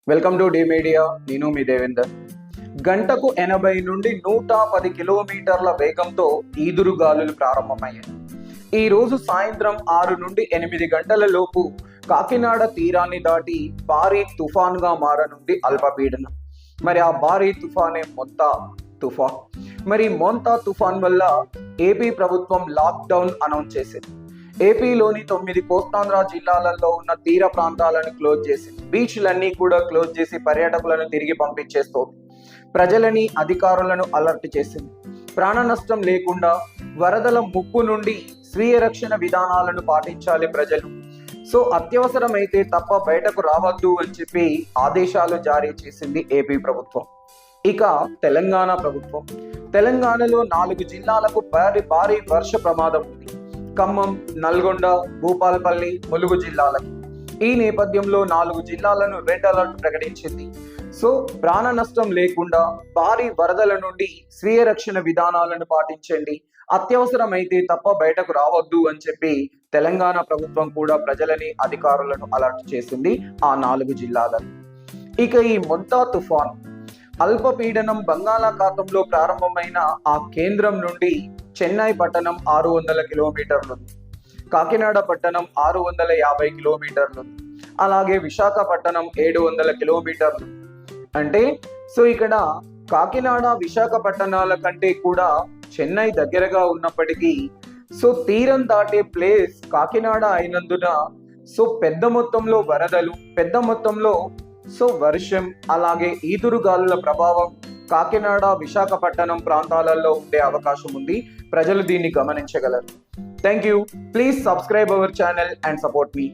Welcome to D media. నేను మీ దేవేందర్. గంటకు 80 నుండి 110 కిలోమీటర్ల వేగంతో ఈదురు గాలులు ప్రారంభమయ్యాయి. ఈ రోజు సాయంత్రం 6 నుండి 8 గంటల లోపు కాకినాడ తీరాన్ని దాటి భారీ తుఫాన్గా మారనుంది అల్పపీడనం. మరి ఆ భారీ తుఫానే మొంతా తుఫాన్. మరి మొంతా తుఫాన్ వల్ల ఏపీ ప్రభుత్వం లాక్డౌన్ అనౌన్స్ చేసింది. ఏపీలోని 9 కోస్తాంధ్ర జిల్లాలలో ఉన్న తీర ప్రాంతాలను క్లోజ్ చేసింది. బీచ్లన్నీ కూడా క్లోజ్ చేసి పర్యాటకులను తిరిగి పంపించేస్తోంది. ప్రజలని, అధికారులను అలర్ట్ చేసింది. ప్రాణ నష్టం లేకుండా వరదల ముప్పు నుండి స్వీయ రక్షణ విధానాలను పాటించాలి ప్రజలు. సో అత్యవసరమైతే తప్ప బయటకు రావద్దు అని చెప్పి ఆదేశాలు జారీ చేసింది ఏపీ ప్రభుత్వం. ఇక తెలంగాణ ప్రభుత్వం, తెలంగాణలో 4 జిల్లాలకు భారీ వర్ష ప్రమాదం ఉంది. ఖమ్మం, నల్గొండ, భూపాలపల్లి, ములుగు జిల్లాలకు. ఈ నేపథ్యంలో 4 జిల్లాలను రెడ్ అలర్ట్ ప్రకటించింది. సో ప్రాణ నష్టం లేకుండా భారీ వరదల నుండి స్వీయ రక్షణ విధానాలను పాటించండి, అత్యవసరమైతే తప్ప బయటకు రావద్దు అని చెప్పి తెలంగాణ ప్రభుత్వం కూడా ప్రజలని, అధికారులను అలర్ట్ చేసింది ఆ 4 జిల్లాలను. ఇక ఈ మొంతా తుఫాన్ అల్పపీడనం బంగాళాఖాతంలో ప్రారంభమైన ఆ కేంద్రం నుండి చెన్నై పట్టణం 600 కిలోమీటర్లు, కాకినాడ పట్టణం 650 కిలోమీటర్లు, అలాగే విశాఖపట్నం 700 కిలోమీటర్లు. అంటే సో ఇక్కడ కాకినాడ, విశాఖపట్నాల కంటే కూడా చెన్నై దగ్గరగా ఉన్నప్పటికీ సో తీరం దాటే ప్లేస్ కాకినాడ అయినందున సో పెద్ద మొత్తంలో వరదలు, పెద్ద మొత్తంలో సో వర్షం, అలాగే ఈదురుగాలుల ప్రభావం కాకినాడ, విశాఖపట్నం ప్రాంతాలలో ఉండే అవకాశం ఉంది. ప్రజలు దీన్ని గమనించగలరు. Thank you. Please subscribe our channel and support me.